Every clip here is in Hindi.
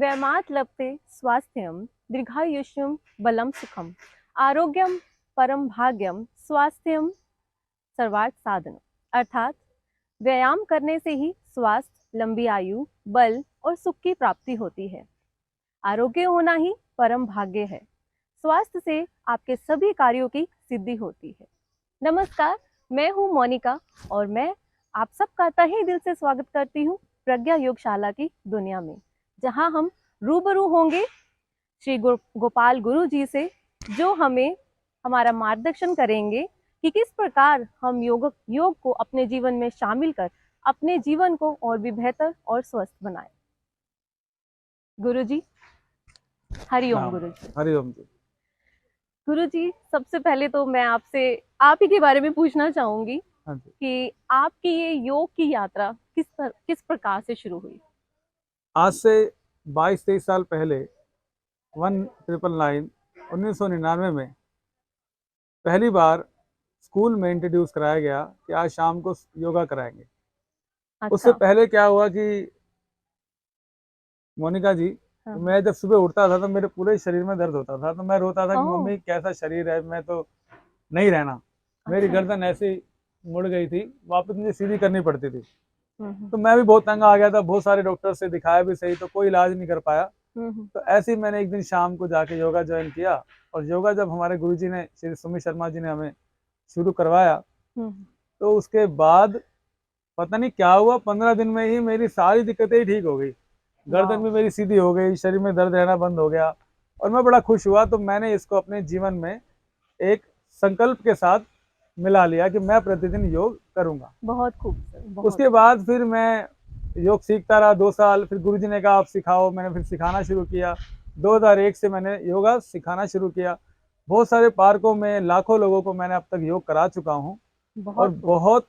व्यायामात् लभते स्वास्थ्यं दीर्घायुष्यं बलं सुखम आरोग्यम परम भाग्यम स्वास्थ्यम सर्वार्थ साधन। अर्थात व्यायाम करने से ही स्वास्थ्य, लंबी आयु, बल और सुख की प्राप्ति होती है। आरोग्य होना ही परम भाग्य है। स्वास्थ्य से आपके सभी कार्यों की सिद्धि होती है। नमस्कार, मैं हूँ मोनिका और मैं आप सबका तहे दिल से स्वागत करती हूँ प्रज्ञा योगशाला की दुनिया में, जहाँ हम रूबरू होंगे श्री गोपाल गुरु जी से, जो हमें हमारा मार्गदर्शन करेंगे कि किस प्रकार हम योग को अपने जीवन में शामिल कर अपने जीवन को और भी बेहतर और स्वस्थ बनाएं। गुरु जी, हरिओम। गुरु जी, हरिओम जी। गुरु जी, सबसे पहले तो मैं आपसे आप ही के बारे में पूछना चाहूंगी हाँ जी। कि आपकी ये योग की यात्रा किस प्रकार से शुरू हुई? आज से 22-23 साल पहले 1999 में पहली बार स्कूल में इंट्रोड्यूस कराया गया कि आज शाम को योगा कराएंगे। उससे अच्छा। पहले क्या हुआ कि मोनिका जी, हाँ। मैं जब सुबह उठता था तो मेरे पूरे शरीर में दर्द होता था, तो मैं रोता था कि ओह, मम्मी कैसा शरीर है, मैं तो नहीं रहना। मेरी अच्छा। गर्दन ऐसे ही मुड़ गई थी, वापस मुझे सीधी करनी पड़ती थी। हम्म तो मैं भी बहुत तंग आ गया था, बहुत सारे डॉक्टर से दिखाया भी सही, तो कोई इलाज नहीं कर पाया। हम्म तो ऐसे ही मैंने एक दिन शाम को जाके योगा ज्वाइन किया, और योगा जब हमारे गुरुजी ने, श्री सुमित शर्मा जी ने हमें शुरू करवाया, हम्म तो उसके बाद पता नहीं क्या हुआ, 15 दिन में ही मेरी सारी दिक्कतें ही ठीक हो गई। गर्दन वाह, भी मेरी सीधी हो गई, शरीर में दर्द रहना बंद हो गया, और मैं बड़ा खुश हुआ। तो मैंने इसको अपने जीवन में एक संकल्प के साथ मिला लिया कि मैं प्रतिदिन योग करूंगा। बहुत खूब सर, बहुत। उसके बाद फिर मैं योग सीखता रहा 2 साल, फिर गुरुजी ने कहा आप सिखाओ, मैंने फिर सिखाना शुरू किया। 2001 से मैंने योगा सिखाना शुरू किया। बहुत सारे पार्कों में लाखों लोगों को मैंने अब तक योग करा चुका हूँ, और बहुत खूब। बहुत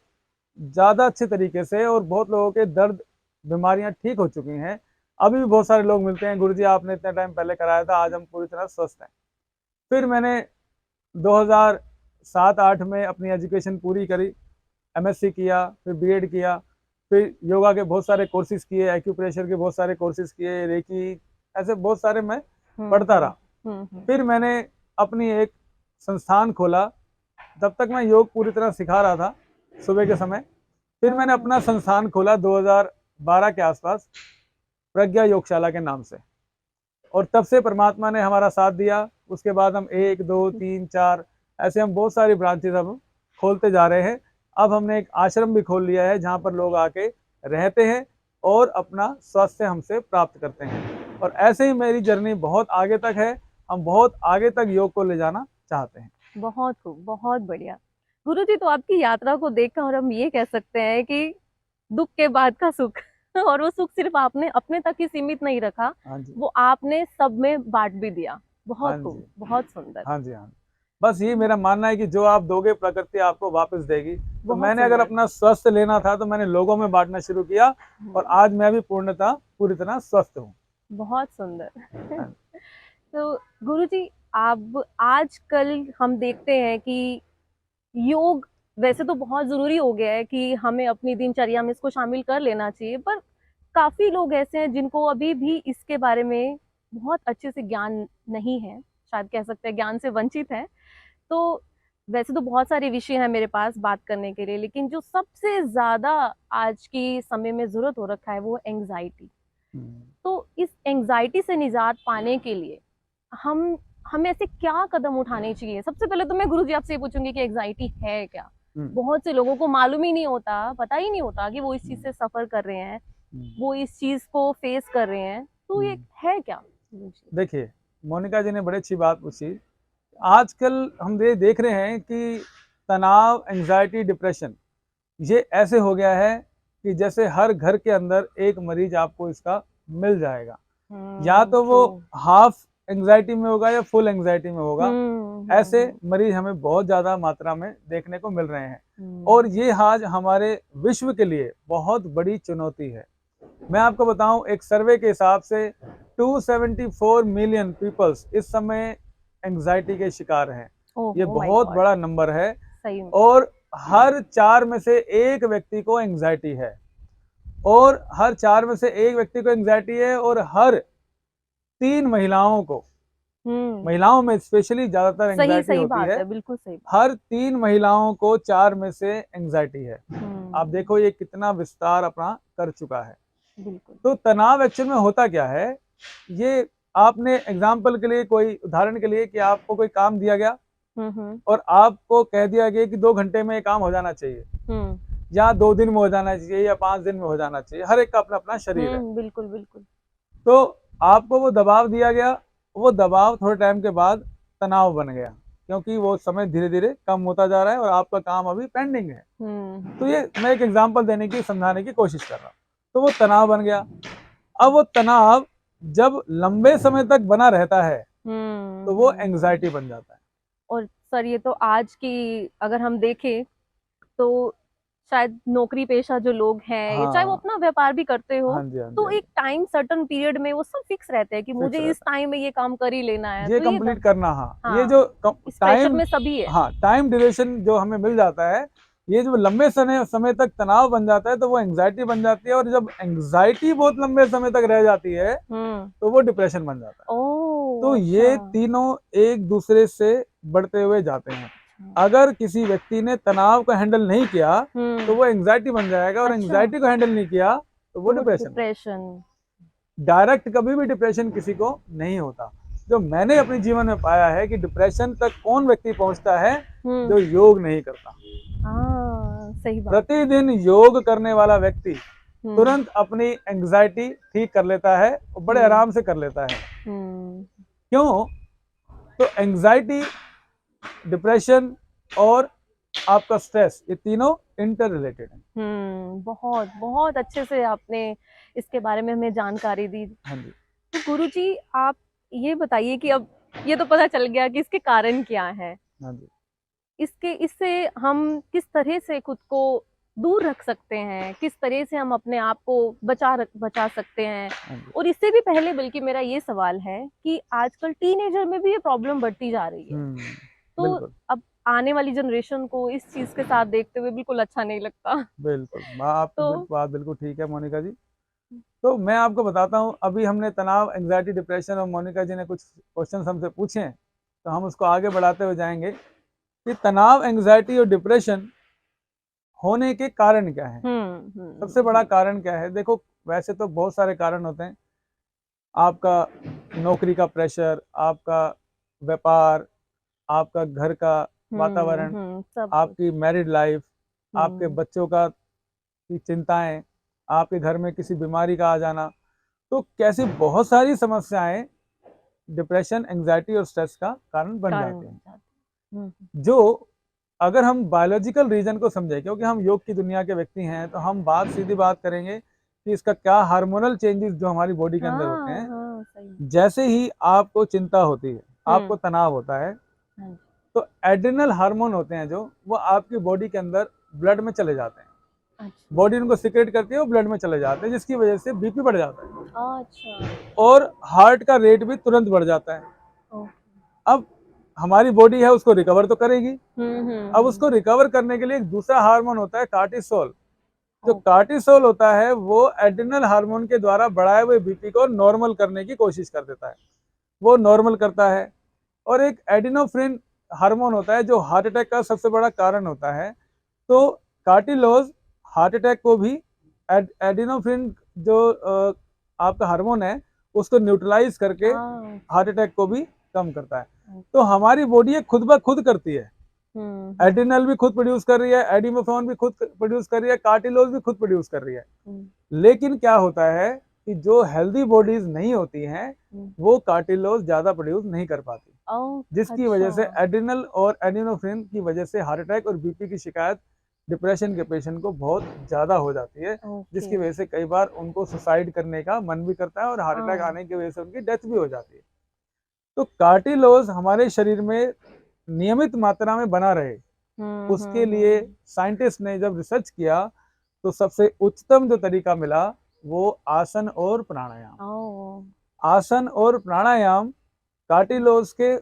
ज़्यादा अच्छे तरीके से, और बहुत लोगों के दर्द, बीमारियां ठीक हो चुकी हैं। अभी भी बहुत सारे लोग मिलते हैं, गुरुजी आपने इतने टाइम पहले कराया था, आज हम पूरी तरह स्वस्थ हैं। फिर मैंने 2007-8 में अपनी एजुकेशन पूरी करी, एमएससी किया, फिर बीएड किया, फिर योगा के बहुत सारे कोर्सेज किए, एक्यूप्रेशर के बहुत सारे कोर्सेज किए, रेकी, ऐसे बहुत सारे मैं पढ़ता हम्म रहा। फिर मैंने अपनी एक संस्थान खोला। तब तक मैं योग पूरी तरह सिखा रहा था सुबह के समय। फिर मैंने अपना संस्थान खोला 2012 के आसपास, प्रज्ञा योगशाला के नाम से, और तब से परमात्मा ने हमारा साथ दिया। उसके बाद हम 1, 2, 3, 4 ऐसे हम बहुत सारी ब्रांचेज अब खोलते जा रहे हैं। अब हमने एक आश्रम भी खोल लिया है, जहाँ पर लोग आके रहते हैं और अपना स्वास्थ्य हमसे प्राप्त करते हैं। और ऐसे ही मेरी जर्नी बहुत आगे तक है, हम बहुत आगे तक योग को ले जाना चाहते हैं। बहुत खूब, बहुत बढ़िया। गुरु जी, तो आपकी यात्रा को देखकर हम ये कह सकते हैं कि दुख के बाद का सुख और वो सुख सिर्फ आपने अपने तक ही सीमित नहीं रखा, हाँ जी। वो आपने सब में बांट भी दिया। हाँ बहुत खूब, जी। बहुत सुंदर। हाँ जी। हाँ जी। बस ये मेरा मानना है कि जो आप दोगे प्रकृति आपको वापस देगी। तो बहुत मैंने अगर सुंदर। अपना स्वस्थ लेना था तो मैंने लोगों में बांटना शुरू किया, और आज मैं भी पूर्णतः पूरी तरह स्वस्थ हूँ। बहुत सुंदर। हाँ। तो गुरु जी, अब आजकल हम देखते हैं कि योग वैसे तो बहुत जरूरी हो गया है कि हमें अपनी दिनचर्या में इसको शामिल कर लेना चाहिए, पर काफी लोग ऐसे हैं जिनको अभी भी इसके बारे में बहुत अच्छे से ज्ञान नहीं है, शायद कह सकते हैं ज्ञान से वंचित है। तो वैसे तो बहुत सारे विषय हैं मेरे पास बात करने के लिए, लेकिन जो सबसे ज्यादा आज की समय में जरूरत हो रखा है वो एंग्जाइटी। हम्म। तो इस एंग्जाइटी से निजात पाने के लिए हम हमें ऐसे क्या कदम उठाने चाहिए? सबसे पहले तो मैं गुरुजी आपसे ये पूछूंगी कि एंग्जाइटी है क्या? हम्म। बहुत से लोगों को मालूम ही नहीं होता, पता ही नहीं होता कि वो इस चीज हम्म। से सफर कर रहे हैं, हम्म। वो इस चीज को फेस कर रहे हैं। तो ये है क्या गुरुजी? देखिए, मोनिका जी ने बड़ी अच्छी बात पूछी। आजकल हम ये देख रहे हैं कि तनाव, एंजाइटी, डिप्रेशन, ये ऐसे हो गया है कि जैसे हर घर के अंदर एक मरीज आपको इसका मिल जाएगा। या तो वो ट्रू। हाफ एंजाइटी में होगा या फुल एंजाइटी में होगा। ऐसे हम्म। मरीज हमें बहुत ज़्यादा मात्रा में देखने को मिल रहे हैं, और हम्म। ये आज हमारे विश्व के लिए बहुत बड़ी चुनौती है। मैं आपको बताऊं, एक सर्वे के हिसाब से 274 मिलियन पीपल्स इस समय एंजाइटी के शिकार हैं। ये ओह माय बहुत गॉड। बड़ा नंबर है, सही में। और हर 4 में से एक व्यक्ति को एंजाइटी है, और हर 4 में से एक व्यक्ति को एंजाइटी है, और हर 3 महिलाओं को, महिलाओं में स्पेशली ज्यादातर सही एंजाइटी सही होती बात है, है, बिल्कुल सही बात। हर 3 महिलाओं को 4 में से एंजाइटी है। आप देखो ये कितना विस्तार अपना कर चुका है। बिल्कुल। तो तनाव एक्चुअल में होता क्या है, ये आपने एग्जाम्पल के लिए, कोई उदाहरण के लिए, कि आपको कोई काम दिया गया और आपको कह दिया गया कि 2 घंटे में ये काम हो जाना चाहिए, या 2 दिन में हो जाना चाहिए, या 5 दिन में हो जाना चाहिए। हर एक का अपना अपना शरीर है। बिल्कुल बिल्कुल। तो आपको वो दबाव दिया गया, वो दबाव थोड़े टाइम के बाद तनाव बन गया, क्योंकि वो समय धीरे धीरे कम होता जा रहा है और आपका काम अभी पेंडिंग है। तो ये मैं एक एग्जांपल देने की, समझाने की कोशिश कर रहा हूँ। तो वो तनाव बन गया। अब वो तनाव जब लंबे समय तक बना रहता है तो वो एंग्जाइटी बन जाता है। और सर ये तो आज की अगर हम देखें तो शायद नौकरी पेशा जो लोग हैं, या चाहे वो हाँ अपना व्यापार भी करते हो, हाँ जी, हाँ जी, तो हाँ जी। एक टाइम सर्टन पीरियड में वो सब फिक्स रहते हैं कि फिक्स मुझे इस रहता टाइम में ये काम कर ही लेना है, है, ये तो ये कंप्लीट करना। हाँ, ये हाँ, जो इस प्रेशर टाइम, में सभी है। हाँ, टाइम ड्यूरेशन जो हमें मिल जाता है, ये जो लंबे समय तक तनाव बन जाता है तो वो एंग्जाइटी बन जाती है, और जब एंग्जाइटी बहुत लंबे समय तक रह जाती है तो वो डिप्रेशन बन जाता है। तो अच्छा। ये तीनों एक दूसरे से बढ़ते हुए जाते हैं। अगर किसी व्यक्ति ने तनाव को हैंडल नहीं किया तो वो एंग्जाइटी बन जाएगा, और अच्छा। एंग्जाइटी को हैंडल नहीं किया तो वो डिप्रेशन। डिप्रेशन। डायरेक्ट कभी भी डिप्रेशन किसी को नहीं होता। जो मैंने अपने जीवन में पाया है कि डिप्रेशन तक कौन व्यक्ति पहुंचता है, जो योग नहीं करता। हाँ, सही बात। प्रतिदिन योग करने वाला व्यक्ति तुरंत अपनी एंग्जाइटी ठीक कर लेता है, और बड़े आराम से कर लेता है। क्यों? तो एंग्जाइटी, डिप्रेशन और आपका स्ट्रेस, ये तीनों इंटर रिलेटेड है। बहुत बहुत अच्छे से आपने इसके बारे में हमें जानकारी दी। हाँ जी। तो गुरुजी आप ये बताइए कि अब ये तो पता चल गया कि इसके कारण क्या है, हाँ जी। इससे हम किस तरह से खुद को दूर रख सकते हैं, किस तरह से हम अपने आप को बचा सकते हैं। हाँ जी। और इससे भी पहले बल्कि मेरा ये सवाल है कि आजकल टीनेजर में भी ये प्रॉब्लम बढ़ती जा रही है, तो बिल्कुल अब आने वाली जनरेशन को इस चीज के साथ देखते हुए बिल्कुल अच्छा नहीं लगता। बिल्कुल, आपकी तो बात बिल्कुल ठीक है मोनिका जी। तो मैं आपको बताता हूँ, अभी हमने तनाव, एंग्जाइटी, डिप्रेशन, और मोनिका जी ने कुछ क्वेश्चन हमसे पूछे हैं, तो हम उसको आगे बढ़ाते हुए जाएंगे कि तनाव, एंग्जाइटी और डिप्रेशन होने के कारण क्या है। सबसे बड़ा कारण क्या है? देखो, वैसे तो बहुत सारे कारण होते हैं। आपका नौकरी का प्रेशर, आपका व्यापार, आपका घर का वातावरण, आपकी मैरिड लाइफ, आपके बच्चों का की चिंताएं, आपके घर में किसी बीमारी का आ जाना, तो कैसी बहुत सारी समस्याएं डिप्रेशन, एंग्जाइटी और स्ट्रेस का कारण बन जाते हैं। जो अगर हम बायोलॉजिकल रीजन को समझें, क्योंकि हम योग की दुनिया के व्यक्ति हैं, तो हम सीधी बात करेंगे कि इसका क्या हार्मोनल चेंजेस जो हमारी बॉडी के अंदर होते हैं। जैसे ही आपको चिंता होती है, आपको तनाव होता है, तो एड्रिनल हार्मोन होते हैं जो, वो आपकी बॉडी के अंदर ब्लड में चले जाते हैं। बॉडी उनको सिक्रेट करती है, वो ब्लड में चले जाते हैं, जिसकी वजह से बीपी बढ़ जाता है। अच्छा। और हार्ट का रेट भी तुरंत बढ़ जाता है। अब हमारी बॉडी है, उसको रिकवर तो करेगी। अब उसको रिकवर करने के लिए एक दूसरा हार्मोन होता है, कार्टिसोल। जो कार्टिसोल होता है वो एड्रिनल हार्मोन के द्वारा बढ़ाए हुए बीपी को नॉर्मल करने की कोशिश कर देता है, वो नॉर्मल करता है। और एक एडिनोफ्रिन हार्मोन होता है जो हार्ट अटैक का सबसे बड़ा कारण होता है। तो कार्टिलोज हार्ट अटैक को भी, एडिनोफ्रिन जो आपका हार्मोन है, उसको न्यूट्रलाइज करके हार्ट अटैक को भी कम करता है। तो हमारी बॉडी ये खुद ब खुद करती है। एड्रिनल भी खुद प्रोड्यूस कर रही है, एडिनोफ्रिन भी खुद प्रोड्यूस कर रही है, कार्टिलोज भी खुद प्रोड्यूस कर रही है। लेकिन क्या होता है कि जो हेल्दी बॉडीज नहीं होती हैं, वो कार्टिलोज ज्यादा प्रोड्यूस नहीं कर पाती, जिसकी वजह से एड्रिनल और एडिनोफ्रिन की वजह से हार्ट अटैक और बीपी की शिकायत डिप्रेशन के पेशेंट को बहुत ज्यादा हो जाती है, जिसकी वजह से कई बार उनको सुसाइड करने का मन भी करता है, और हार्ट अटैक आने की वजह से उनकी डेथ भी हो जाती है। तो कार्टिलोज हमारे शरीर में नियमित मात्रा में बना रहे, उसके लिए साइंटिस्ट ने जब रिसर्च किया तो सबसे उच्चतम जो तरीका मिला वो आसन और प्राणायाम। आसन और प्राणायाम कार्टिलोज के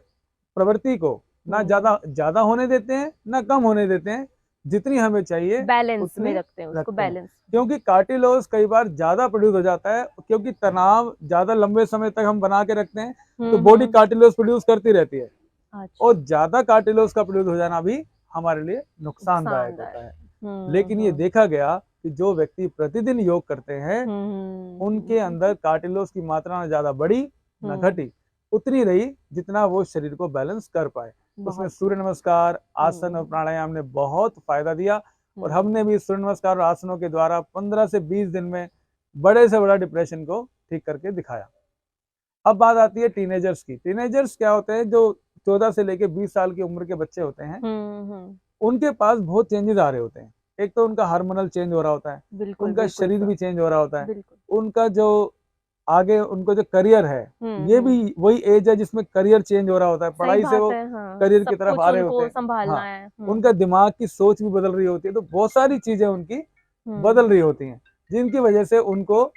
प्रवृत्ति को ना ज्यादा होने देते हैं, ना कम होने देते हैं, जितनी हमें चाहिए बैलेंस उतनी में रखते हैं उसको, रखते हैं। बैलेंस। क्योंकि कार्टिलोस कई बार ज्यादा प्रोड्यूस हो जाता है, क्योंकि तनाव ज्यादा लंबे समय तक हम बना के रखते हैं तो बॉडी कार्टिलोस प्रोड्यूस करती रहती है, अच्छा, और ज्यादा कार्टिलोस का प्रोड्यूस हो जाना भी हमारे लिए नुकसानदायक नुकसानदायक। होता है। लेकिन ये देखा गया कि जो व्यक्ति प्रतिदिन योग करते हैं उनके अंदर कार्टिलोस की मात्रा न ज्यादा बढ़ी न घटी, उतनी रही जितना वो शरीर को बैलेंस कर पाए। उसमें बहुत सूर्य नमस्कार, आसन और प्राणायाम ने बहुत फायदा दिया, और हमने भी सूर्य नमस्कार और आसनों के द्वारा 15 से 20 दिन में बड़े से बड़ा डिप्रेशन को ठीक करके दिखाया। अब बात आती है टीनेजर्स की। टीनेजर्स क्या होते हैं, जो 14 से लेके 20 साल की उम्र के बच्चे होते हैं, उनके पास बहुत चेंजेस आ रहे होते हैं। एक तो उनका हार्मोनल चेंज हो रहा होता है, बिल्कुल उनका बिल्कुल शरीर सर, भी चेंज हो रहा होता है, बिल्कुल। उनका जो आगे उनको जो करियर है, ये भी वही एज है जिसमें करियर चेंज हो रहा होता है, सही पढ़ाई से बात वो है, हाँ, करियर की सब तरफ कुछ आ रहे होते उनको हैं। संभालना हाँ, है। उनका दिमाग की सोच भी बदल रही होती है, तो बहुत सारी चीजें उनकी बदल हम्म रही होती हैं, जिनकी वजह से उनको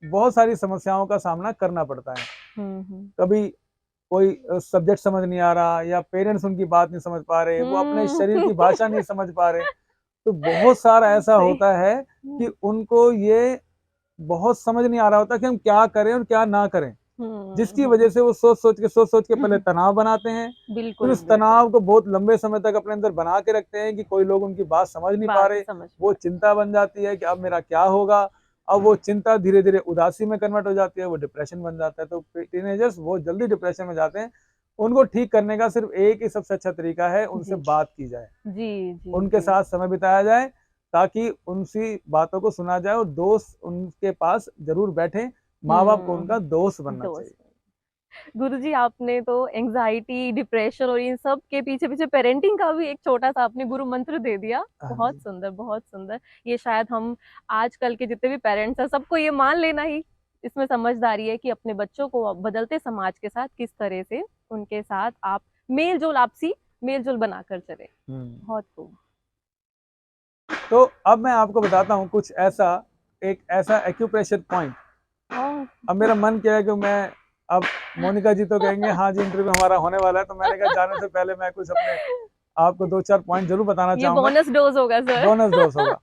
बहुत सारी समस्याओं का सामना करना पड़ता है। कभी कोई सब्जेक्ट समझ नहीं आ रहा, या पेरेंट्स उनकी बात नहीं समझ पा रहे, वो अपने शरीर की भाषा नहीं समझ पा रहे, तो बहुत सारा ऐसा सही। होता है कि उनको ये बहुत समझ नहीं आ रहा होता कि हम क्या करें और क्या ना करें, जिसकी वजह से वो सोच सोच के पहले तनाव बनाते हैं, फिर बिल्कुल उस बिल्कुल, तनाव को बहुत लंबे समय तक अपने अंदर बना के रखते हैं कि कोई लोग उनकी बात समझ नहीं पा बात रहे। समझ वो पा चिंता बन जाती है कि अब मेरा क्या होगा, अब वो चिंता धीरे धीरे उदासी में कन्वर्ट हो जाती है, वो डिप्रेशन बन जाता है। तो टीनेजर्स बहुत जल्दी डिप्रेशन में जाते हैं। उनको ठीक करने का सिर्फ एक ही सबसे अच्छा तरीका है, उनसे जी बात की जाए, जी जी उनके जी। साथ समय बिताया जाए, ताकि उनकी बातों को सुना जाए, और दोस्त उनके पास जरूर बैठे। माँ बाप को उनका दोस्त बनना चाहिए। दोस्त। गुरुजी, आपने तो एंजाइटी, डिप्रेशन और इन सब के पीछे पीछे पेरेंटिंग का भी एक छोटा सा आपने गुरु मंत्र दे दिया। हाँ बहुत जी। सुंदर, बहुत सुंदर। ये शायद हम आजकल के जितने भी पेरेंट्स हैं सबको ये मान लेना ही इसमें समझदारी है कि अपने बच्चों को बदलते समाज के साथ किस तरह से उनके साथ आप मेल जोल, आपसी मेल जोल बनाकर चले। बहुत खूब। तो अब मैं आपको बताता हूँ कुछ ऐसा, एक ऐसा एक्यूप्रेशर पॉइंट। हाँ। अब मेरा मन क्या है कि मैं, अब मोनिका जी तो कहेंगे हाँ जी इंटरव्यू हमारा होने वाला है, तो मैंने कहा जाने से पहले मैं कुछ अपने आपको 2-4 पॉइंट जरूर बताना ये चाहूंगा। बोनस डोज होगा सर। बोनस डोज होगा।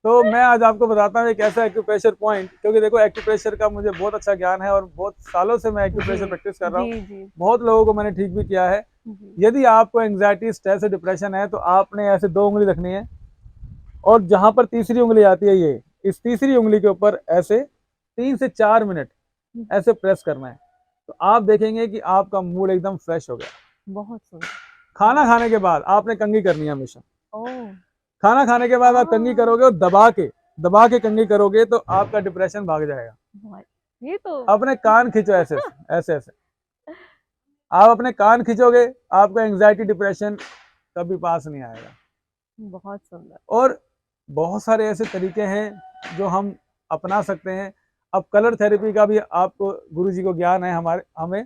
तो मैं आज आपको बताता हूँ एक ऐसा एक्यूप्रेशर पॉइंट, क्योंकि देखो एक्यूप्रेशर का मुझे बहुत अच्छा ज्ञान है, और बहुत सालों से मैं एक्यूप्रेशर जी प्रैक्टिस कर रहा हूँ। जी जी बहुत लोगों को मैंने ठीक भी किया है। जी। यदि आपको एंग्जाइटी, स्ट्रेस, डिप्रेशन है, तो आपने ऐसे 2 उंगली रखनी है, और जहां पर तीसरी उंगली आती है, ये इस तीसरी उंगली के ऊपर ऐसे 3 से 4 मिनट ऐसे प्रेस करना है, तो आप देखेंगे कि आपका मूड एकदम फ्रेश हो गया। बहुत सुंदर। खाना खाने के बाद आपने कंघी करनी है हमेशा। ओह। खाना खाने के बाद आप कंघी हाँ। करोगे, और दबा के कंघी करोगे, तो आपका डिप्रेशन भाग जाएगा। बहुत। ये तो अपने कान खींचो ऐसे ऐसे ऐसे, आप अपने कान खींचोगे, आपका एंग्जाइटी, डिप्रेशन कभी पास नहीं आएगा। बहुत सुंदर। और बहुत सारे ऐसे तरीके हैं जो हम अपना सकते हैं। अब कलर थेरेपी का भी आपको गुरुजी को ज्ञान है, हमें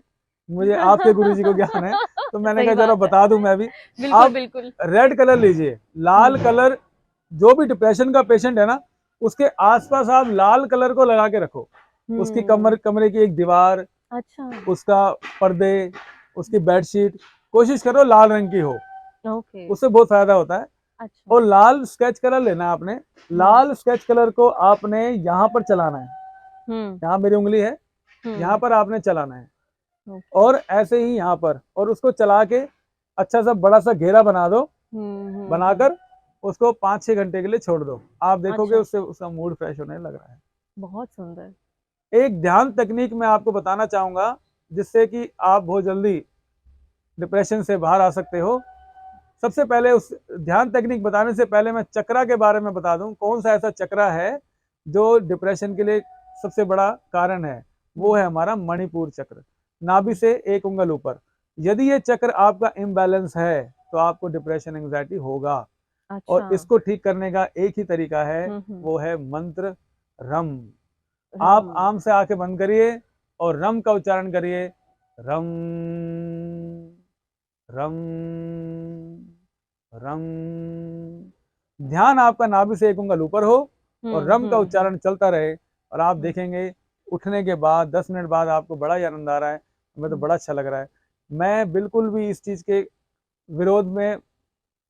मुझे आपके गुरुजी को ज्ञान है, तो मैंने सही कहा जरा बात है। बता दूं मैं भी। बिल्कुल आप बिल्कुल। रेड कलर लीजिए, लाल कलर, जो भी डिप्रेशन का पेशेंट है ना, उसके आसपास आप लाल कलर को लगा के रखो। उसकी कमरे की एक दीवार, अच्छा। उसका पर्दे, उसकी बेडशीट, कोशिश करो लाल रंग की हो, ओके। उससे बहुत फायदा होता है। अच्छा। और लाल स्केच कलर लेना है आपने। लाल स्केच कलर को आपने यहाँ पर चलाना है, हम्म यहाँ मेरी उंगली है, यहाँ पर आपने चलाना है, ओके। और ऐसे ही यहाँ पर, और उसको चला के अच्छा सा बड़ा सा घेरा बना दो। बनाकर उसको 5-6 घंटे के लिए छोड़ दो, आप देखोगे अच्छा। उससे उसका मूड फ्रेश होने लग रहा है। बहुत सुंदर। एक ध्यान तकनीक मैं आपको बताना चाहूंगा, जिससे कि आप बहुत जल्दी डिप्रेशन से बाहर आ सकते हो। सबसे पहले उस ध्यान तकनीक बताने से पहले मैं चक्रा के बारे में बता दूं, कौन सा ऐसा चक्रा है जो डिप्रेशन के लिए सबसे बड़ा कारण है। वो है हमारा मणिपुर चक्र, नाभि से 1 उंगल ऊपर। यदि ये चक्र आपका इम्बैलेंस है, तो आपको डिप्रेशन, एंग्जाइटी होगा। और अच्छा। इसको ठीक करने का एक ही तरीका है, हम्म। वो है मंत्र रम। रम। आप आम से आंखें बंद करिए और रम का उच्चारण करिए। रम रम रम। ध्यान आपका नाभि से 1 उंगल ऊपर हो, और रम का उच्चारण चलता रहे, और आप देखेंगे उठने के बाद 10 मिनट बाद आपको बड़ा ही आनंद आ रहा है। हमें तो बड़ा अच्छा लग रहा है। मैं बिल्कुल भी इस चीज के विरोध में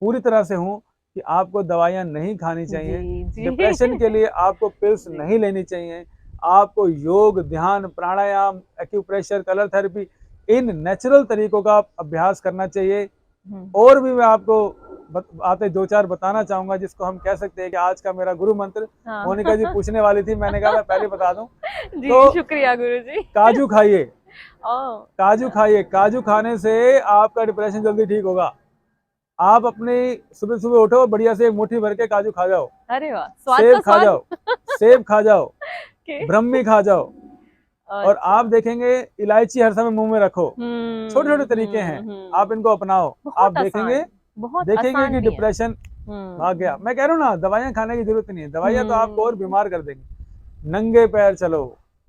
पूरी तरह से हूँ कि आपको दवाइयाँ नहीं खानी चाहिए, जी, डिप्रेशन के लिए आपको पिल्स जी। नहीं लेनी चाहिए, आपको योग, ध्यान, प्राणायाम, एक्यूप्रेशर, कलर थेरेपी इन नेचुरल तरीकों का अभ्यास करना चाहिए। हुँ। और भी मैं आपको बातें 2-4 बताना चाहूँगा जिसको हम कह सकते हैं कि आज का मेरा गुरु मंत्र। हाँ। मोनिका जी पूछने वाली थी, मैंने कहा मैं पहले बता दूँ। जी, तो शुक्रिया गुरुजी। काजू खाइए, ओह! काजू अच्छा। खाइए, काजू खाने से आपका डिप्रेशन जल्दी ठीक होगा। आप अपनी सुबह-सुबह उठो, बढ़िया से एक मुट्ठी भर के काजू खा जाओ, अरे वाह! स्वाद सेब का खा स्वाद। जाओ, सेब खा जाओ, के ब्रह्मी खा जाओ और आप अच्छा। देखेंगे इलायची हर समय मुँह में रखो। छोटे-छोटे हुँ, तरीके हुँ, हैं, आप हुँ। इनको अपनाओ। आप बहुत देखेंगे आसान, बहुत देखेंगे आसान कि भी है। डिप्रेशन भाग गया। हुँ, मैं कह रहा हूँ ना, दवाइयाँ खाने की ज़रूरत नहीं है, दवाइयाँ तो आपको और हुँ, बीमार कर देंगी। नंगे पैर चलो,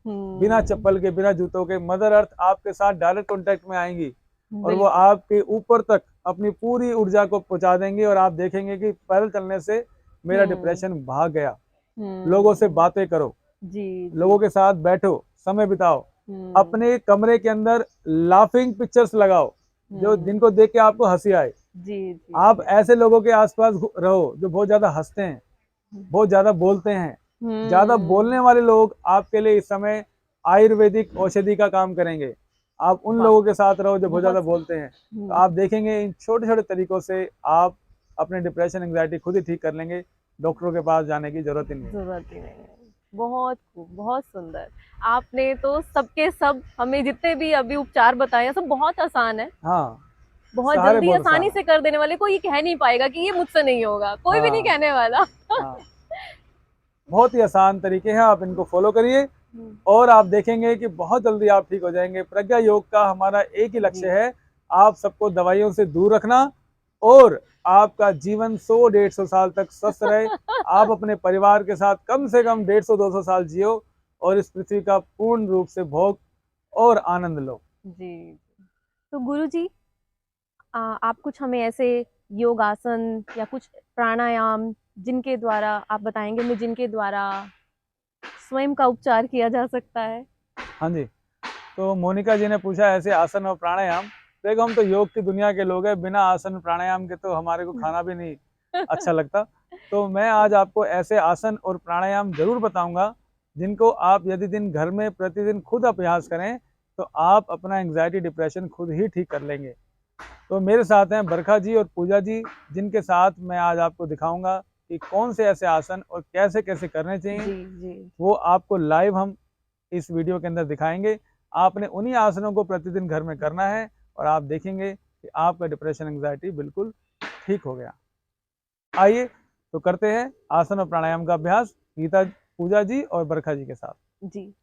बिना हुँ, चप्पल के, बिना जूतों के, मदर अर्थ आपके साथ डायरेक्ट कॉन्टैक्ट में आएँगी और वो बिल्कुल। आपके ऊपर तक अपनी पूरी ऊर्जा को पहुँचा देंगी और आप देखेंगे कि पैदल चलने से मेरा हुँ, डिप्रेशन भाग गया। लोगों से हुँ। बातें करो, जी, लोगों जी। के साथ बैठो, समय बिताओ, हुँ, अपने कमरे के अंदर लाफिंग पिक्चर्स लगाओ, जो हुँ। जिनको देख के आपको हँसी आए। जी, जी, आप जी। ऐसे लोगों के आस-पास रहो जो बहुत ज़्यादा हँसते हैं, बहुत ज़्यादा बोलते हैं। ज़्यादा बोलने हुँ, वाले लोग आपके लिए इस समय आयुर्वेदिक औषधि का काम करेंगे। आप उन वाह! लोगों के साथ रहो जो बहुत बहुत ज़्यादा सही। बोलते हैं। तो हुँ, आप देखेंगे इन छोटे-छोटे तरीकों से आप अपने डिप्रेशन, एंग्ज़ायटी खुद ही ठीक कर लेंगे। डॉक्टरों के पास जाने की ज़रूरत ही नहीं है। ज़रूरत ही नहीं है। बहुत खूब, बहुत सुंदर। आपने तो सबके सब हमें जितने भी अभी उपचार बताए हैं, सब बहुत आसान है। हाँ, बहुत सारे जल्दी बहुत आसान आसानी हैं। से कर देने वाले, कोई ये कह नहीं पाएगा कि ये मुझसे नहीं होगा, कोई भी नहीं हाँ, कहने वाला। हाँ। बहुत ही आसान तरीके हैं, आप इनको फ़ॉलो करिए हुँ, और आप देखेंगे कि बहुत जल्दी आप ठीक हो जाएँगे। प्रज्ञा योग का हमारा एक ही जी। लक्ष्य है, आप सबको दवाइयों से दूर रखना और आपका जीवन 100 150 साल तक स्वस्थ रहे। आप अपने परिवार के साथ कम से कम 150 200 साल जियो और इस पृथ्वी का पूर्ण रूप से भोग और आनंद लो। जी। तो गुरुजी आप कुछ हमें ऐसे योग आसन या कुछ प्राणायाम जिनके द्वारा आप बताएँगे हमें जिनके द्वारा स्वयं का उपचार किया जा सकता है? हाँ जी, तो मोनिका जी ने पूछा ऐसे आसन और प्राणायाम। देखो हम तो योग की दुनिया के लोग हैं, बिना आसन प्राणायाम के तो हमारे को खाना भी नहीं अच्छा लगता। तो मैं आज आपको ऐसे आसन और प्राणायाम ज़रूर बताऊँगा, जिनको आप यदि दिन घर में प्रतिदिन खुद अभ्यास करें, तो आप अपना एंग्ज़ायटी, डिप्रेशन खुद ही ठीक कर लेंगे। तो मेरे साथ हैं बरखा जी और पूजा जी, जिनके साथ मैं आज आपको दिखाऊँगा कि कौन से ऐसे आसन और कैसे-कैसे करने चाहिए, जी, जी। वो आपको लाइव हम इस वीडियो के अंदर दिखाएँगे। आपने उन्हीं आसनों को प्रतिदिन घर में करना है और आप देखेंगे कि आपका डिप्रेशन, एंग्ज़ायटी बिल्कुल ठीक हो गया। आइए, तो करते हैं आसन और प्राणायाम का अभ्यास गीता पूजा जी और बरखा जी के साथ। जी।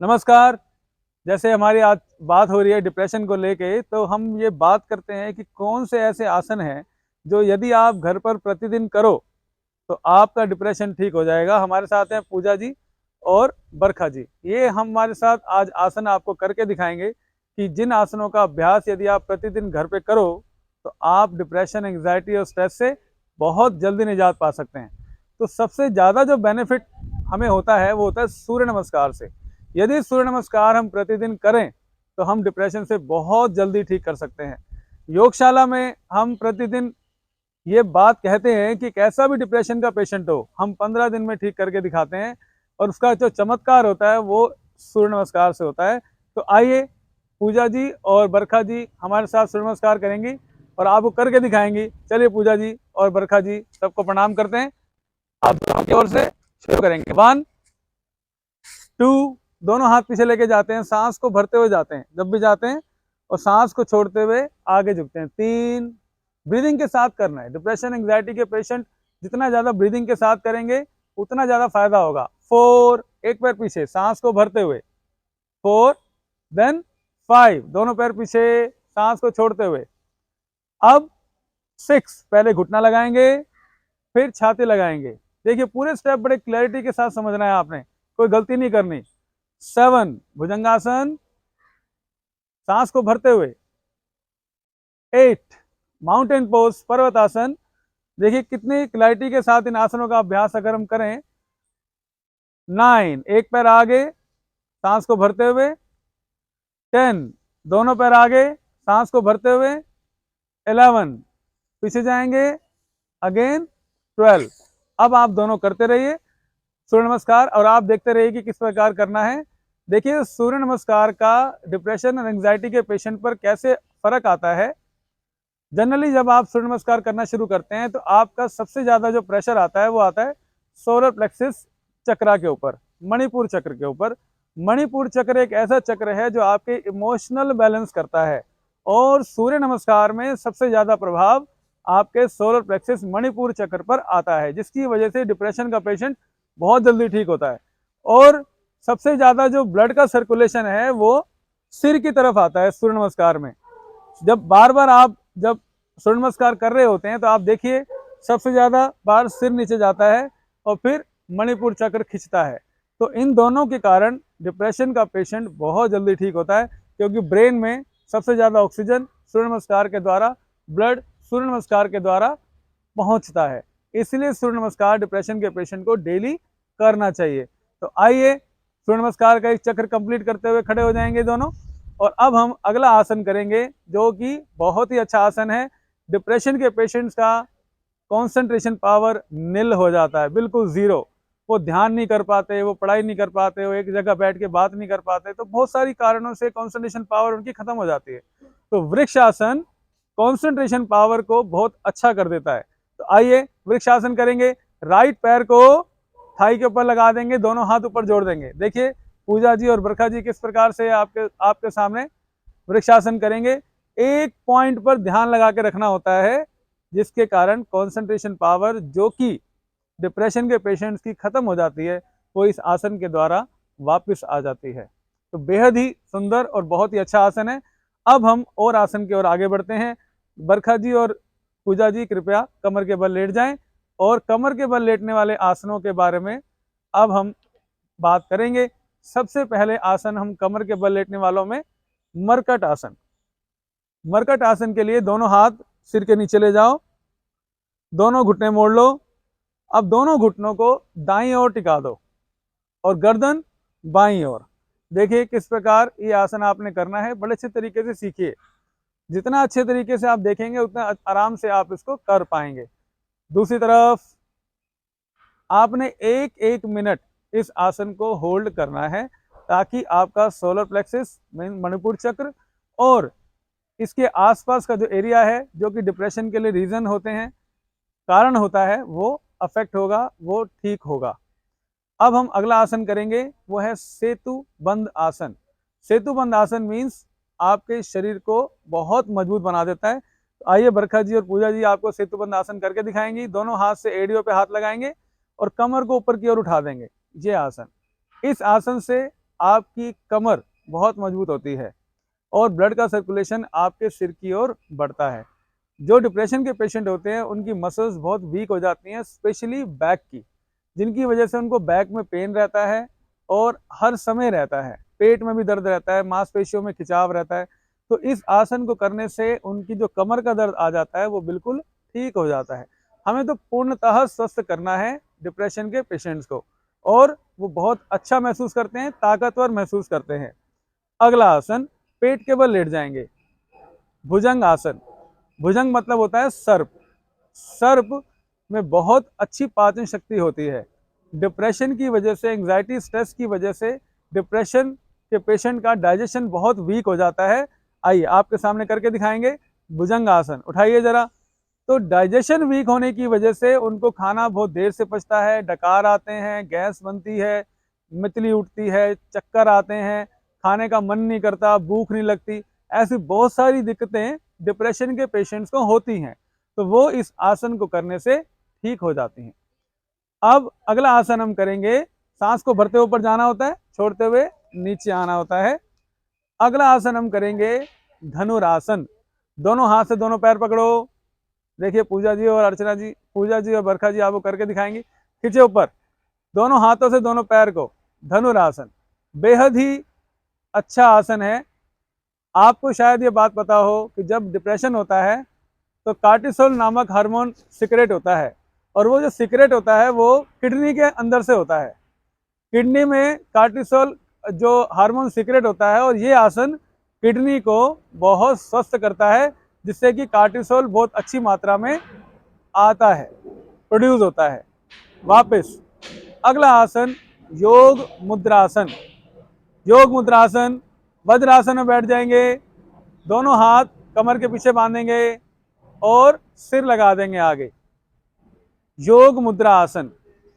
नमस्कार, जैसे हमारी आज बात हो रही है डिप्रेशन को लेके, तो हम ये बात करते हैं कि कौन से ऐसे आसन हैं, जो यदि आप घर पर प्रतिदिन करो, तो आपका डिप्रेशन ठीक हो जाएगा। हमारे साथ हैं पूजा जी और बरखा जी। ये हमारे साथ आज आसन आपको करके दिखाएँगे कि जिन आसनों का अभ्यास यदि आप प्रतिदिन घर पे करो, तो आप डिप्रेशन, एंग्ज़ायटी और स्ट्रेस से बहुत जल्दी निजात पा सकते हैं। तो सबसे ज़्यादा जो बेनिफिट हमें होता है, वो होता है सूर्य नमस्कार से। यदि सूर्य नमस्कार हम प्रतिदिन करें, तो हम डिप्रेशन से बहुत जल्दी ठीक कर सकते हैं। योगशाला में हम प्रतिदिन ये बात कहते हैं कि कैसा भी डिप्रेशन का पेशेंट हो, हम 15 दिन में ठीक करके दिखाते हैं और उसका जो चमत्कार होता है वो सूर्य नमस्कार से होता है। तो आइए, पूजा जी और बरखा जी हमारे साथ सूर्य नमस्कार करेंगी और आपको करके दिखाएंगी। चलिए पूजा जी और बरखा जी सबको प्रणाम करते हैं। आप दोनों की ओर से शुरू करेंगे। 1 2, दोनों हाथ पीछे लेके जाते हैं, सांस को भरते हुए जाते हैं जब भी जाते हैं और सांस को छोड़ते हुए आगे झुकते हैं। 3, ब्रीदिंग के साथ करना है। डिप्रेशन, एंग्जाइटी के पेशेंट जितना ज़्यादा ब्रीदिंग के साथ करेंगे, उतना ज़्यादा फायदा होगा। 4, एक पैर पीछे सांस को भरते हुए। 4, देन 5, दोनों पैर पीछे सांस को छोड़ते हुए। अब 6, पहले घुटना लगाएंगे, फिर छाती लगाएंगे। देखिए पूरे स्टेप बड़े क्लैरिटी के साथ समझना है आपने, कोई गलती नहीं करनी। 7, भुजंगासन, सांस को भरते हुए। 8, माउंटेन पोज, पर्वतासन। देखिए कितनी क्लैरिटी के साथ इन आसनों का अभ्यास अगर हम करें। 9, एक पैर आगे, सांस को भरते हुए। 10, दोनों पैर आगे, सांस को भरते हुए। 11, पीछे जाएंगे, अगेन 12। अब आप दोनों करते रहिए सूर्य नमस्कार और आप देखते रहिए कि किस प्रकार करना है। देखिए सूर्य नमस्कार का डिप्रेशन और एंजाइटी के पेशेंट पर कैसे फर्क आता है। जनरली जब आप सूर्य नमस्कार करना शुरू करते हैं तो आपका सबसे ज्यादा जो प्रेशर आता है वो आता है सोलर प्लेक्सिस चक्रा के ऊपर, मणिपुर चक्र के ऊपर। मणिपुर चक्र एक ऐसा चक्र है जो आपके इमोशनल बैलेंस करता है और सूर्य नमस्कार में सबसे ज्यादा प्रभाव आपके सोलर प्लेक्सिस मणिपुर चक्र पर आता है, जिसकी वजह से डिप्रेशन का पेशेंट बहुत जल्दी ठीक होता है। और सबसे ज्यादा जो ब्लड का सर्कुलेशन है वो सिर की तरफ आता है सूर्य नमस्कार में। जब बार बार आप जब सूर्य नमस्कार कर रहे होते हैं तो आप देखिए सबसे ज्यादा बार सिर नीचे जाता है और फिर मणिपुर चक्र खिंचता है। तो इन दोनों के कारण डिप्रेशन का पेशेंट बहुत जल्दी ठीक होता है, क्योंकि ब्रेन में सबसे ज्यादा ऑक्सीजन सूर्य नमस्कार के द्वारा, ब्लड सूर्य नमस्कार के द्वारा पहुंचता है। इसलिए सूर्य नमस्कार डिप्रेशन के पेशेंट को डेली करना चाहिए। तो आइए सूर्य नमस्कार का एक चक्र कंप्लीट करते हुए खड़े हो जाएंगे दोनों, और अब हम अगला आसन करेंगे जो कि बहुत ही अच्छा आसन है। डिप्रेशन के पेशेंट्स का कंसंट्रेशन पावर निल हो जाता है, बिल्कुल जीरो। वो ध्यान नहीं कर पाते, वो पढ़ाई नहीं कर पाते, वो एक जगह बैठ के बात नहीं कर पाते, तो बहुत सारी कारणों से कंसंट्रेशन पावर उनकी खत्म हो जाती है। तो वृक्ष आसन कंसंट्रेशन पावर को बहुत अच्छा कर देता है। तो आइए वृक्ष आसन करेंगे। राइट पैर को थाई के ऊपर लगा देंगे, दोनों हाथ ऊपर जोड़ देंगे। देखिए पूजा जी और बरखा जी किस प्रकार से आपके सामने वृक्षासन करेंगे। एक पॉइंट पर ध्यान लगा के रखना होता है, जिसके कारण कंसंट्रेशन पावर जो कि डिप्रेशन के पेशेंट्स की खत्म हो जाती है, वो इस आसन के द्वारा वापस आ जाती है। तो बेहद ही सुंदर और बहुत ही अच्छा आसन है। अब हम और आसन की ओर आगे बढ़ते हैं। बरखा जी और पूजा जी कृपया कमर के बल लेट जाएं, और कमर के बल लेटने वाले आसनों के बारे में अब हम बात करेंगे। सबसे पहले आसन हम कमर के बल लेटने वालों में मरकट आसन। मरकट आसन के लिए दोनों हाथ सिर के नीचे ले जाओ, दोनों घुटने मोड़ लो। अब दोनों घुटनों को दाईं ओर टिका दो और गर्दन बाईं ओर। देखिए किस प्रकार ये आसन आपने करना है, बड़े अच्छे तरीके से सीखिए। जितना अच्छे तरीके से आप देखेंगे उतना आराम से आप इसको कर पाएंगे। दूसरी तरफ आपने एक एक मिनट इस आसन को होल्ड करना है, ताकि आपका सोलर प्लेक्सिस मणिपुर चक्र और इसके आसपास का जो एरिया है, जो कि डिप्रेशन के लिए रीजन होते हैं, कारण होता है, वो अफेक्ट होगा, वो ठीक होगा। अब हम अगला आसन करेंगे, वो है सेतु बंद आसन। सेतु बंद आसन मीन्स आपके शरीर को बहुत मजबूत बना देता है। तो आइए बरखा जी और पूजा जी आपको सेतु बंद आसन करके दिखाएंगी। दोनों हाथ से एड़ियों पे हाथ लगाएंगे और कमर को ऊपर की ओर उठा देंगे। ये आसन, इस आसन से आपकी कमर बहुत मजबूत होती है और ब्लड का सर्कुलेशन आपके सिर की ओर बढ़ता है। जो डिप्रेशन के पेशेंट होते हैं उनकी मसल्स बहुत वीक हो जाती हैं, स्पेशली बैक की, जिनकी वजह से उनको बैक में पेन रहता है और हर समय रहता है, पेट में भी दर्द रहता है, मांसपेशियों में खिंचाव रहता है। तो इस आसन को करने से उनकी जो कमर का दर्द आ जाता है वो बिल्कुल ठीक हो जाता है। हमें तो पूर्णतः स्वस्थ करना है डिप्रेशन के पेशेंट्स को, और वो बहुत अच्छा महसूस करते हैं, ताकतवर महसूस करते हैं। अगला आसन, पेट के बल लेट जाएंगे, भुजंग आसन। भुजंग मतलब होता है सर्प। सर्प में बहुत अच्छी पाचन शक्ति होती है। डिप्रेशन की वजह से, एंजाइटी स्ट्रेस की वजह से डिप्रेशन के पेशेंट का डाइजेशन बहुत वीक हो जाता है। आइए आपके सामने करके दिखाएंगे भुजंग आसन। उठाइए जरा। तो डाइजेशन वीक होने की वजह से उनको खाना बहुत देर से पचता है, डकार आते हैं, गैस बनती है, मितली उठती है, चक्कर आते हैं, खाने का मन नहीं करता, भूख नहीं लगती। ऐसी बहुत सारी दिक्कतें डिप्रेशन के पेशेंट्स को होती हैं, तो वो इस आसन को करने से ठीक हो जाती हैं। अब अगला आसन हम करेंगे, सांस को भरते ऊपर जाना होता है, छोड़ते हुए नीचे आना होता है। अगला आसन हम करेंगे धनुरासन। दोनों हाथ से दोनों पैर पकड़ो। देखिए पूजा जी और अर्चना जी, पूजा जी और बरखा जी आपको करके दिखाएंगी। खींचे ऊपर दोनों हाथों से दोनों पैर को, धनुरासन। बेहद ही अच्छा आसन है। आपको शायद ये बात पता हो कि जब डिप्रेशन होता है तो कार्टिसोल नामक हार्मोन सिक्रेट होता है, और वो जो सिक्रेट होता है वो किडनी के अंदर से होता है। किडनी में कार्टिसोल जो हार्मोन सिक्रेट होता है, और ये आसन किडनी को बहुत स्वस्थ करता है, जिससे कि कार्टिसोल बहुत अच्छी मात्रा में आता है, प्रोड्यूस होता है। वापस अगला आसन योग मुद्रासन। योग मुद्रासन, वज्रासन में बैठ जाएंगे, दोनों हाथ कमर के पीछे बांधेंगे और सिर लगा देंगे आगे। योग मुद्रा आसन,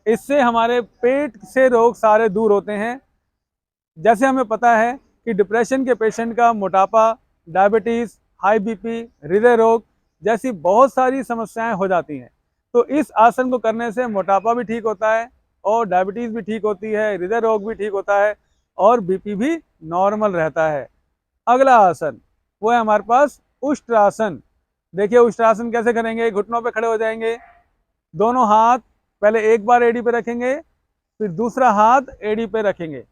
इससे हमारे पेट से रोग सारे दूर होते हैं। जैसे हमें पता है कि डिप्रेशन के पेशेंट का मोटापा, डायबिटीज, हाई बीपी, हृदय रोग जैसी बहुत सारी समस्याएं हो जाती हैं। तो इस आसन को करने से मोटापा भी ठीक होता है और डायबिटीज भी ठीक होती है, हृदय रोग भी ठीक होता है और बीपी भी नॉर्मल रहता है। अगला आसन वो है हमारे पास उष्ट्रासन। देखिए उष्ट्रासन कैसे करेंगे, घुटनों पे खड़े हो जाएंगे, दोनों हाथ पहले एक बार एड़ी पे रखेंगे, फिर दूसरा हाथ एड़ी पे रखेंगे,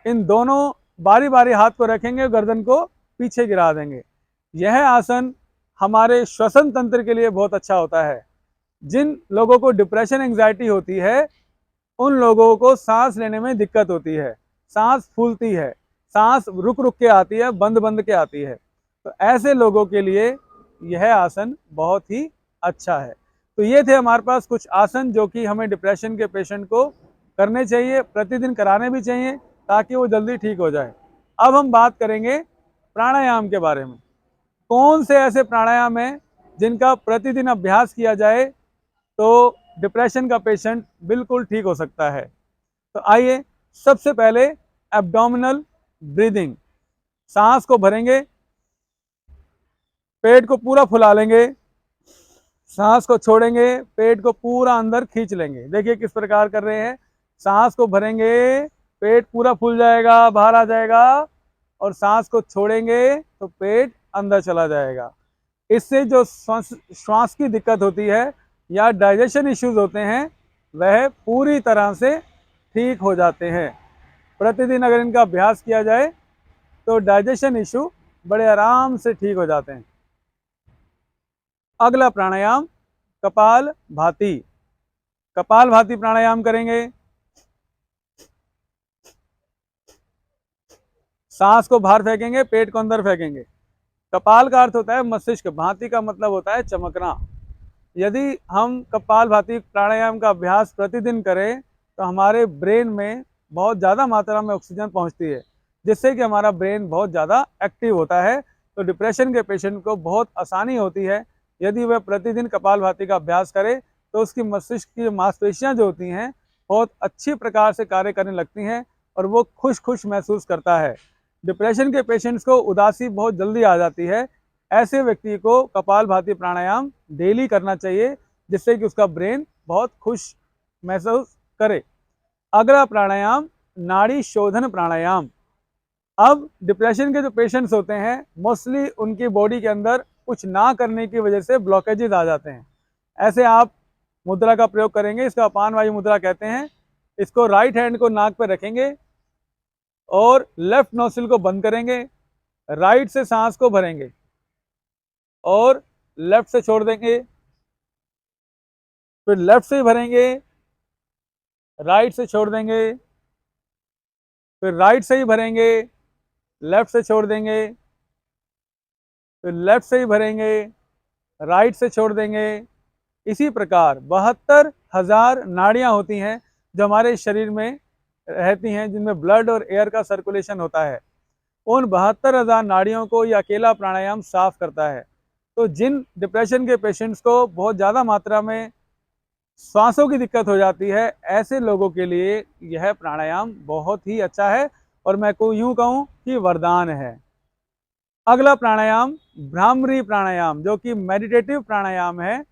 इन दोनों बारी बारी हाथ को रखेंगे, गर्दन को पीछे गिरा देंगे। यह आसन हमारे श्वसन तंत्र के लिए बहुत अच्छा होता है। जिन लोगों को डिप्रेशन एंजाइटी होती है, उन लोगों को सांस लेने में दिक्कत होती है, सांस फूलती है, सांस रुक रुक के आती है, बंद बंद के आती है, तो ऐसे लोगों के लिए यह आसन बहुत ही अच्छा है। तो ये थे हमारे पास कुछ आसन जो कि हमें डिप्रेशन के पेशेंट को करने चाहिए, प्रतिदिन कराने भी चाहिए ताकि वो जल्दी ठीक हो जाए। अब हम बात करेंगे प्राणायाम के बारे में। कौन से ऐसे प्राणायाम हैं जिनका प्रतिदिन अभ्यास किया जाए तो डिप्रेशन का पेशेंट बिल्कुल ठीक हो सकता है। तो आइए, सबसे पहले एब्डोमिनल ब्रीदिंग। सांस को भरेंगे, पेट को पूरा फुला लेंगे, सांस को छोड़ेंगे, पेट को पूरा अंदर खींच लेंगे। देखिए किस प्रकार कर रहे हैं, सांस को भरेंगे, पेट पूरा फूल जाएगा, बाहर आ जाएगा, और सांस को छोड़ेंगे तो पेट अंदर चला जाएगा। इससे जो श्वास की दिक्कत होती है या डाइजेशन इश्यूज होते हैं वह पूरी तरह से ठीक हो जाते हैं। प्रतिदिन अगर इनका अभ्यास किया जाए तो डाइजेशन इशू बड़े आराम से ठीक हो जाते हैं। अगला प्राणायाम कपाल भाती। कपाल भाती प्राणायाम करेंगे, सांस को बाहर फेंकेंगे, पेट को अंदर फेंकेंगे। कपाल का अर्थ होता है मस्तिष्क, भाती का मतलब होता है चमकना। यदि हम कपाल भाती प्राणायाम का अभ्यास प्रतिदिन करें तो हमारे ब्रेन में बहुत ज़्यादा मात्रा में ऑक्सीजन पहुंचती है, जिससे कि हमारा ब्रेन बहुत ज़्यादा एक्टिव होता है। तो डिप्रेशन के पेशेंट को बहुत आसानी होती है यदि वह प्रतिदिन कपाल भाती का अभ्यास करे, तो उसकी मस्तिष्क की मांसपेशियां जो होती हैं बहुत अच्छी प्रकार से कार्य करने लगती हैं और वो खुश खुश महसूस करता है। डिप्रेशन के पेशेंट्स को उदासी बहुत जल्दी आ जाती है, ऐसे व्यक्ति को कपाल भाती प्राणायाम डेली करना चाहिए, जिससे कि उसका ब्रेन बहुत खुश महसूस करे। अगला प्राणायाम नाड़ी शोधन प्राणायाम। अब डिप्रेशन के जो पेशेंट्स होते हैं मोस्टली उनकी बॉडी के अंदर कुछ ना करने की वजह से ब्लॉकेजेस आ जाते हैं। ऐसे आप मुद्रा का प्रयोग करेंगे, इसका अपान वायु मुद्रा कहते हैं। इसको राइट हैंड को नाक पे रखेंगे और लेफ्ट नोस्ट्रिल को बंद करेंगे, राइट से सांस को भरेंगे और लेफ्ट से छोड़ देंगे, फिर लेफ्ट से भरेंगे, राइट से छोड़ देंगे, फिर राइट से ही भरेंगे, लेफ्ट से छोड़ देंगे, फिर लेफ्ट से ही भरेंगे, राइट से छोड़ देंगे। इसी प्रकार 72,000 नाड़ियां होती हैं जो हमारे शरीर में रहती हैं, जिनमें ब्लड और एयर का सर्कुलेशन होता है। उन 72,000 नाड़ियों को ये अकेला प्राणायाम साफ करता है। तो जिन डिप्रेशन के पेशेंट्स को बहुत ज़्यादा मात्रा में सांसों की दिक्कत हो जाती है, ऐसे लोगों के लिए यह प्राणायाम बहुत ही अच्छा है और मैं को यूं कहूं कि वरदान है। अगला प्राणायाम भ्रामरी प्राणायाम, जो कि मेडिटेटिव प्राणायाम है।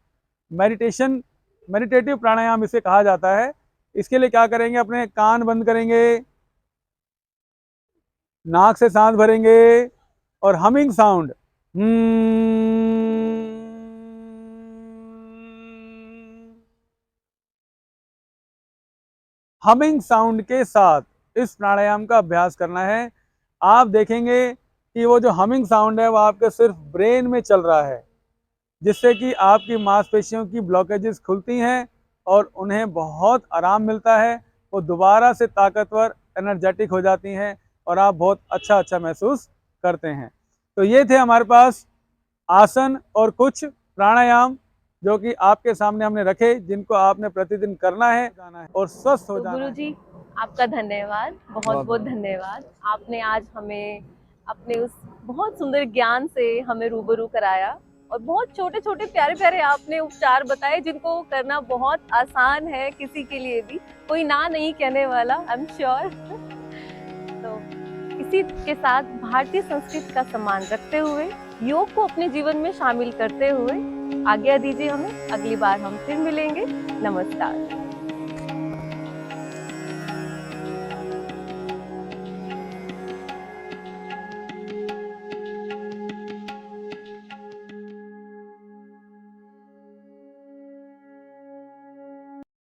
मेडिटेटिव प्राणायाम इसे कहा जाता है। इसके लिए क्या करेंगे, अपने कान बंद करेंगे, नाक से सांस भरेंगे और हमिंग साउंड हमिंग साउंड के साथ इस प्राणायाम का अभ्यास करना है। आप देखेंगे कि वो जो हमिंग साउंड है वो आपके सिर्फ ब्रेन में चल रहा है, जिससे कि आपकी मांसपेशियों की ब्लॉकेजेस खुलती हैं और उन्हें बहुत आराम मिलता है। वो दोबारा से ताकतवर एनर्जेटिक हो जाती हैं और आप बहुत अच्छा महसूस करते हैं। तो ये थे हमारे पास आसन और कुछ प्राणायाम जो कि आपके सामने हमने रखे, जिनको आपने प्रतिदिन करना है और स्वस्थ हो तो जाना है। गुरुजी, आपका धन्यवाद, बहुत बहुत बहुत धन्यवाद। आपने आज हमें अपने उस बहुत सुंदर ज्ञान से हमें रूबरू कराया और बहुत छोटे छोटे प्यारे प्यारे आपने उपचार बताए जिनको करना बहुत आसान है किसी के लिए भी, कोई ना नहीं कहने वाला, आई एम श्योर। तो इसी के साथ भारतीय संस्कृति का सम्मान रखते हुए, योग को अपने जीवन में शामिल करते हुए आज्ञा दीजिए हमें। अगली बार हम फिर मिलेंगे। नमस्कार।